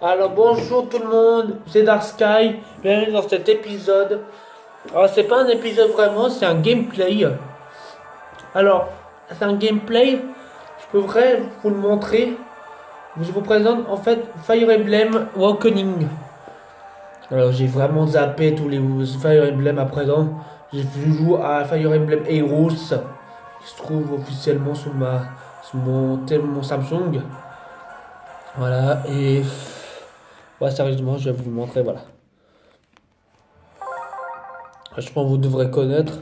Alors bonjour tout le monde, c'est Dark Sky, bienvenue dans cet épisode. Alors c'est pas un épisode vraiment, c'est un gameplay. Alors, c'est un gameplay, je pourrais vous le montrer. Je vous présente en fait Fire Emblem Awakening. Alors j'ai vraiment zappé tous les Fire Emblem à présent. J'ai joué à Fire Emblem Heroes, qui se trouve officiellement sur mon Samsung. Voilà, et ouais, sérieusement, je vais vous le montrer, voilà. Je pense que vous devrez connaître.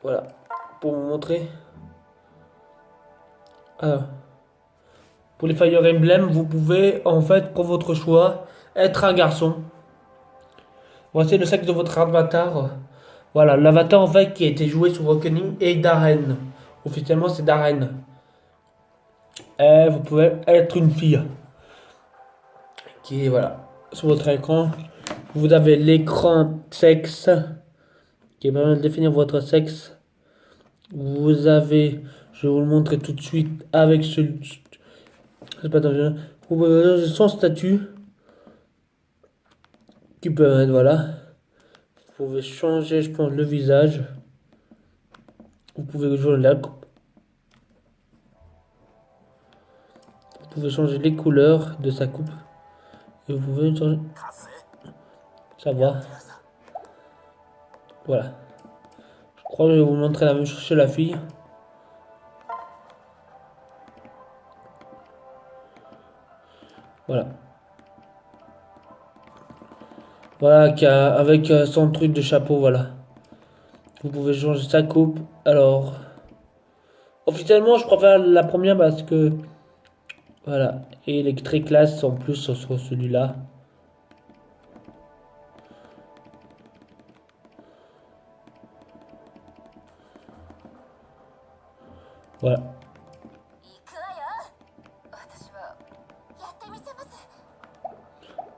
Voilà, pour vous montrer. Alors, pour les Fire Emblem, vous pouvez, en fait, pour votre choix, être un garçon. Voici le sexe de votre avatar. Voilà, l'avatar, en fait, qui a été joué sur Awakening est Darren. Officiellement, c'est Darren. Et vous pouvez être une fille. Qui est, voilà, sur votre écran. Vous avez l'écran sexe, qui permet de définir votre sexe. Vous avez, je vais vous le montrer tout de suite avec ce, c'est pas dangereux. Vous pouvez changer son statut, qui peut être, voilà. Vous pouvez changer, je pense, le visage. Vous pouvez jouer la coupe. Vous pouvez changer les couleurs de sa coupe. Et vous pouvez changer sa voix. Voilà. Je crois que je vais vous montrer la même chose chez la fille. Voilà. Voilà, avec son truc de chapeau, voilà. Vous pouvez changer sa coupe. Alors, officiellement, je préfère la première parce que, voilà. Et les très classe en plus sur celui-là. Voilà.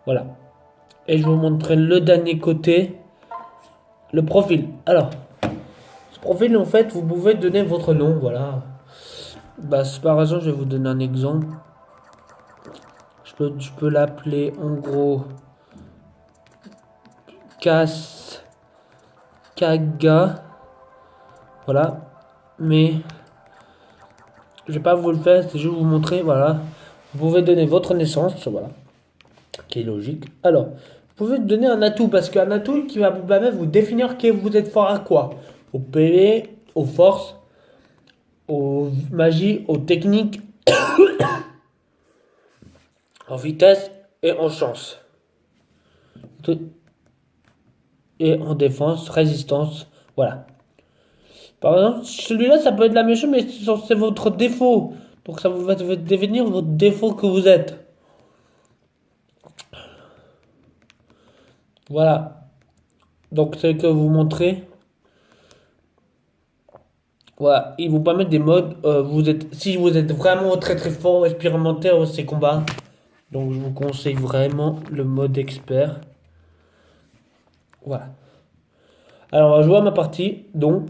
Voilà. Et je vais vous montrer le dernier côté. Le profil. Alors, ce profil, en fait, vous pouvez donner votre nom, voilà. Bah, c'est par exemple, je vais vous donner un exemple. Je peux l'appeler, en gros, Kaga. Voilà. Mais, je vais pas vous le faire, c'est juste vous montrer, voilà. Vous pouvez donner votre naissance, voilà. Qui est logique. Alors, vous pouvez donner un atout, parce qu'un atout qui va vous permettre de vous définir que vous êtes fort à quoi. Au PV, aux forces, aux magies, aux techniques, en vitesse et en chance. Et en défense, résistance, voilà. Par exemple, celui-là, ça peut être la même chose, mais c'est votre défaut. Donc ça va devenir votre défaut que vous êtes. Voilà. Donc c'est que vous montrez. Voilà. Il vous permet des modes. Si vous êtes vraiment très très fort, expérimenté dans ces combats. Donc je vous conseille vraiment le mode expert. Voilà. Alors on va jouer à ma partie. Donc.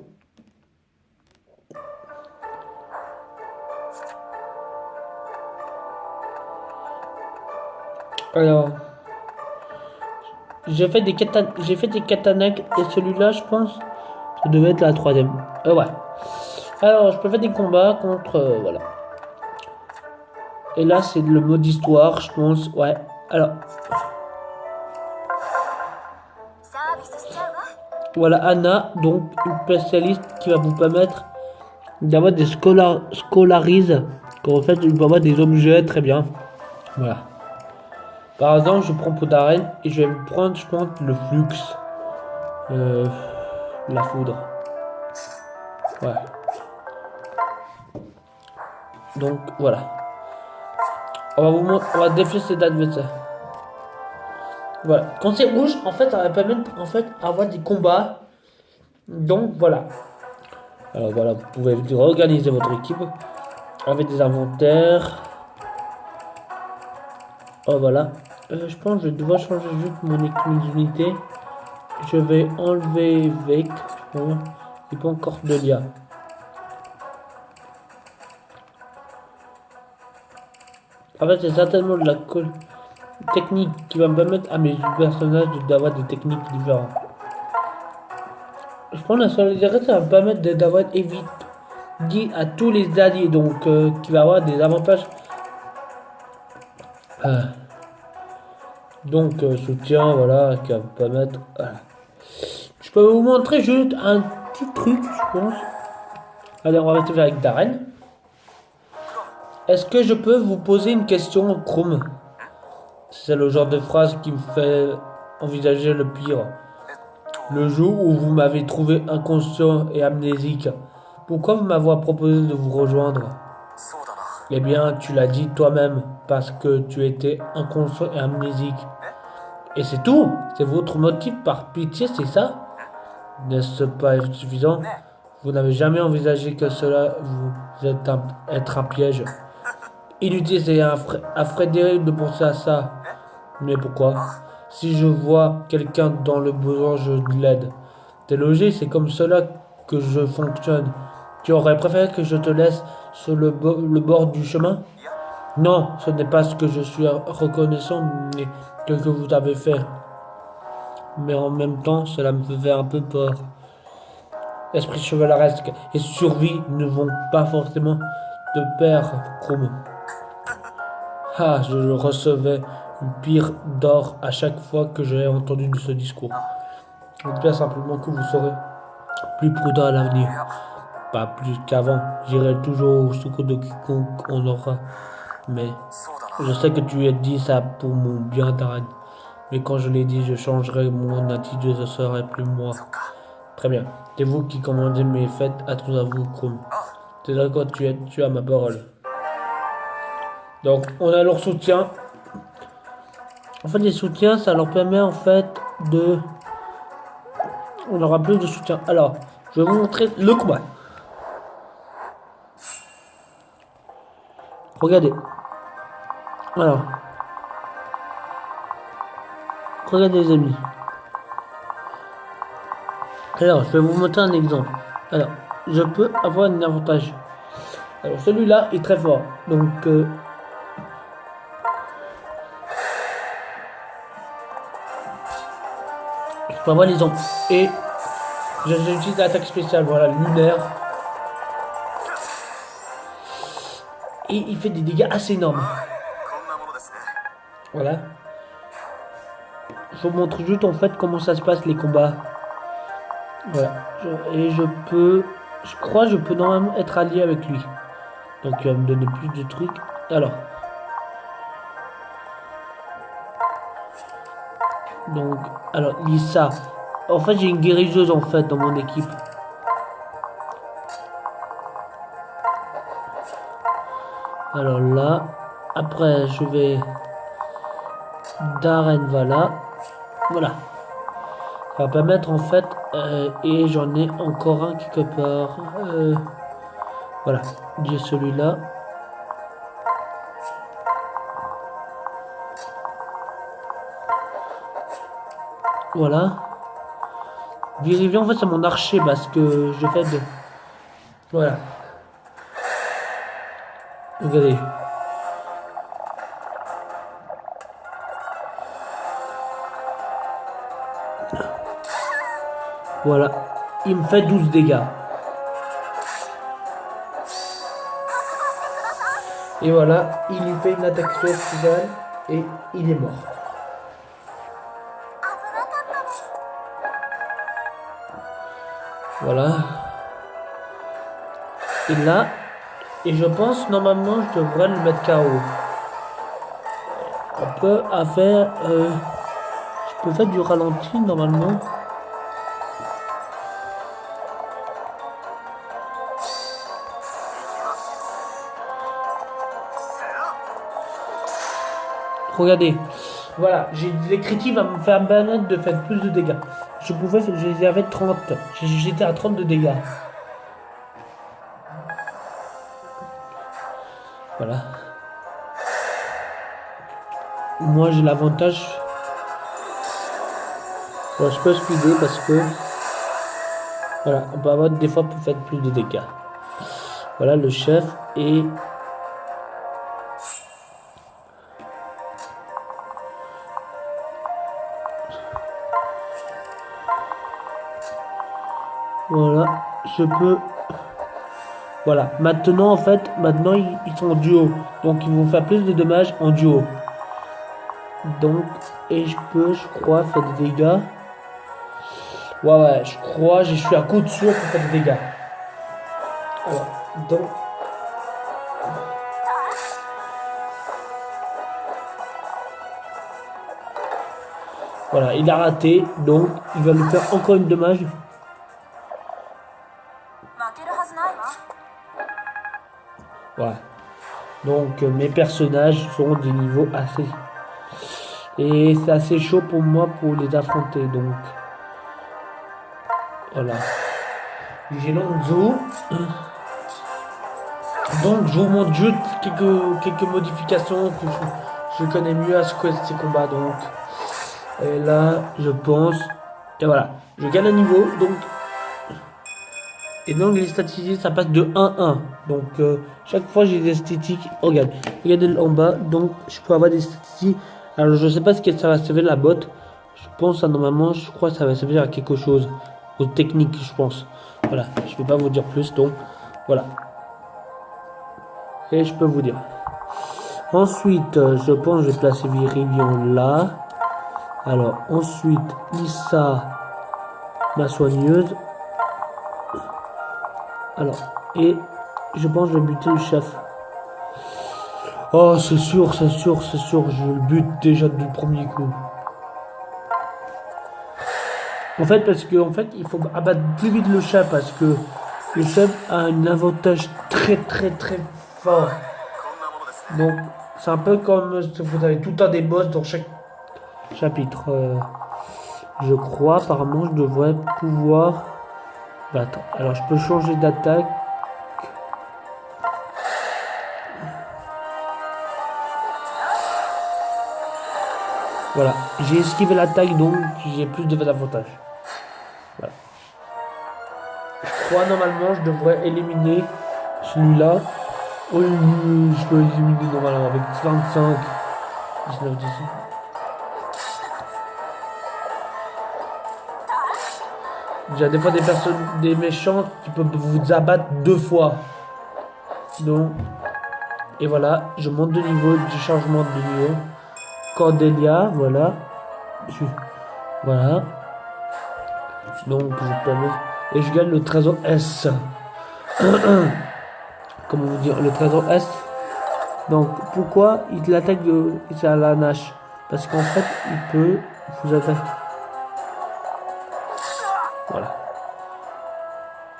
Alors. J'ai fait des katanas et celui-là, je pense, ça devait être la troisième. Ouais. Alors, je peux faire des combats contre, voilà. Et là, c'est le mode histoire, je pense. Ouais. Alors. Voilà, Anna, donc une spécialiste qui va vous permettre d'avoir des scolarise. En fait, il peut avoir des objets, très bien. Voilà. Par exemple, je prends Podaren et je vais prendre, je pense, le flux. La foudre. Ouais. Donc, voilà. On va défier cet adversaire. Voilà. Quand c'est rouge, en fait, ça va permettre, en fait, avoir des combats. Donc, voilà. Alors, voilà, vous pouvez réorganiser votre équipe avec des inventaires. Oh, voilà. Je pense que je dois changer juste mon unité. Je vais enlever Vec. Et pas encore de Lia. En fait, c'est certainement de la technique qui va me permettre à mes personnages d'avoir des techniques différentes. Je prends la solidarité, ça va me permettre d'avoir évité à tous les alliés, donc qui va avoir des avantages. Donc soutien, voilà, qui va me permettre. Voilà. Je peux vous montrer juste un petit truc, je pense. Allez, on va rester avec Darren. Est-ce que je peux vous poser une question, Chrome? C'est le genre de phrase qui me fait envisager le pire. Le jour où vous m'avez trouvé inconscient et amnésique, pourquoi vous m'avez proposé de vous rejoindre? Eh bien, tu l'as dit toi-même, parce que tu étais inconscient et amnésique. Et c'est tout? C'est votre motif par pitié, c'est ça? N'est-ce pas suffisant? Vous n'avez jamais envisagé que cela vous être un piège. Inutile et affrédérique de penser à ça. Mais pourquoi? Si je vois quelqu'un dans le besoin, je l'aide. T'es logique, c'est comme cela que je fonctionne. Tu aurais préféré que je te laisse sur le bord du chemin? Non, ce n'est pas ce que je suis reconnaissant, mais ce que vous avez fait. Mais en même temps, cela me fait un peu peur. Esprit chevaleresque et survie ne vont pas forcément de pair, Chrome. Ah, je recevais une pire d'or à chaque fois que j'ai entendu de ce discours. J'espère simplement que vous serez plus prudent à l'avenir. Pas plus qu'avant. J'irai toujours au secours de quiconque on aura. Mais je sais que tu as dit ça pour mon bien, Darren. Mais quand je l'ai dit, je changerai mon attitude, ce serait plus moi. Très bien. C'est vous qui commandez mes fêtes, à tous à vous, Chrome. C'est d'accord, tu as ma parole. Donc, on a leur soutien. En fait, les soutiens, ça leur permet en fait de... On aura plus de soutien. Alors, je vais vous montrer le combat. Regardez. Alors. Regardez les amis. Alors, je vais vous montrer un exemple. Alors, je peux avoir un avantage. Alors, celui-là est très fort. Donc, je peux avoir les ondes. Et j'utilise l'attaque spéciale, voilà, lunaire. Et il fait des dégâts assez énormes. Voilà. Je vous montre juste en fait comment ça se passe les combats. Voilà. Je crois que je peux normalement être allié avec lui. Donc il va me donner plus de trucs. Alors. Donc, alors, Lisa. En fait, j'ai une guérisseuse en fait dans mon équipe. Alors là, après je vais... Darren, voilà. Voilà. Ça va permettre en fait... et j'en ai encore un quelque part. Voilà. J'ai celui-là. Voilà. Virivian en fait c'est mon archer parce que je fais de... Voilà. Regardez. Voilà. Il me fait 12 dégâts. Et voilà, il lui fait une attaque spéciale et il est mort. Voilà. Et là, et je pense normalement je devrais le mettre KO. On peut faire, je peux faire du ralenti normalement. Regardez, voilà, j'ai les critiques va me faire permettre de faire plus de dégâts. J'avais 30, j'étais à 30 de dégâts. Voilà. Moi j'ai l'avantage. Bon, je peux speeder parce que voilà, on peut avoir des fois pour faire plus de dégâts. Voilà le chef et Voilà, je peux... Voilà, maintenant en fait, ils sont en duo. Donc ils vont faire plus de dommages en duo. Donc, et je peux, je crois, faire des dégâts. Ouais, je crois, je suis à coup de sûr pour faire des dégâts. Alors, donc... Voilà, il a raté, donc il va lui faire encore une dommage. Ouais. Donc mes personnages sont des niveaux assez... Et c'est assez chaud pour moi pour les affronter, donc... Voilà. J'ai Lonzo. Donc je vous montre juste quelques modifications que je connais mieux à ce que ces combats, donc... Et là, je pense... Et voilà, je gagne un niveau, donc... Et donc les statistiques, ça passe de 1-1. Donc chaque fois j'ai des statistiques. Regarde, regardez en bas, donc je peux avoir des statistiques. Alors je sais pas ce que ça va servir la botte. Je pense normalement, je crois que ça va servir à quelque chose. Aux techniques, je pense. Voilà, je vais pas vous dire plus, donc voilà. Et je peux vous dire. Ensuite, je pense que je vais placer Viridian là. Alors ensuite, Lisa, ma soigneuse. Alors, et je pense que je vais buter le chef. Oh, c'est sûr, je le bute déjà du premier coup. En fait, parce que il faut abattre plus vite le chat parce que le chef a un avantage très fort. Donc, c'est un peu comme vous avez tout le temps des boss dans chaque chapitre. Je crois, apparemment, je devrais pouvoir battre. Alors, je peux changer d'attaque. Voilà, j'ai esquivé l'attaque, donc j'ai plus de d'avantage. Voilà. Je crois normalement je devrais éliminer celui-là. Oui, je peux éliminer normalement avec 25, 19, 18. Déjà des fois des personnes, des méchants qui peuvent vous abattre 2 fois. Donc, et voilà, je monte de niveau, du changement de niveau. Cordelia, voilà. Voilà. Donc je peux... Et je gagne le trésor S. Comment vous dire, le trésor S. Donc pourquoi il l'attaque de à la nage? Parce qu'en fait il peut vous attaquer. Voilà.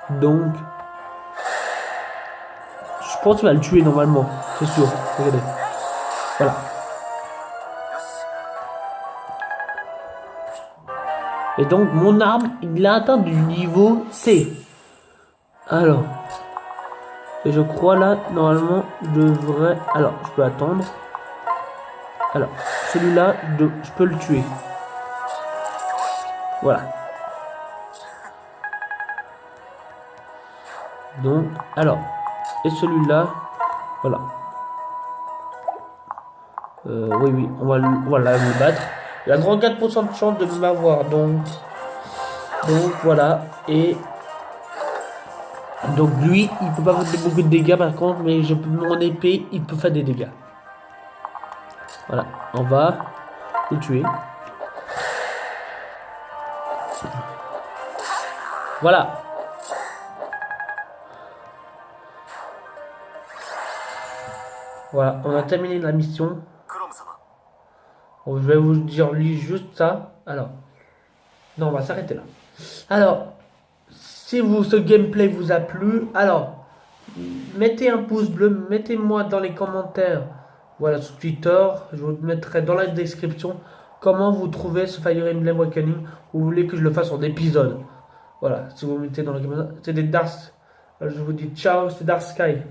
Donc je pense qu'il va le tuer normalement, c'est sûr. Regardez. Voilà. Et donc mon arme, il a atteint du niveau C. Alors, et je crois là, normalement, je devrais... Alors, je peux attendre. Alors, celui-là, je peux le tuer. Voilà. Donc, alors, et celui-là, voilà. Oui, on va le battre. Il a 34% de chance de m'avoir, donc voilà. Et donc lui, il peut pas faire beaucoup de dégâts par contre, mais mon épée, il peut faire des dégâts. Voilà, on va le tuer. Voilà. Voilà, on a terminé la mission. Je vais vous dire lui juste ça. Alors, non, on va s'arrêter là. Alors, si ce gameplay vous a plu, alors, mettez un pouce bleu, mettez-moi dans les commentaires, voilà, sur Twitter, je vous mettrai dans la description comment vous trouvez ce Fire Emblem Awakening, ou vous voulez que je le fasse en épisode. Voilà, si vous mettez dans les commentaires, c'est des Dark, je vous dis ciao, c'est Dark Sky.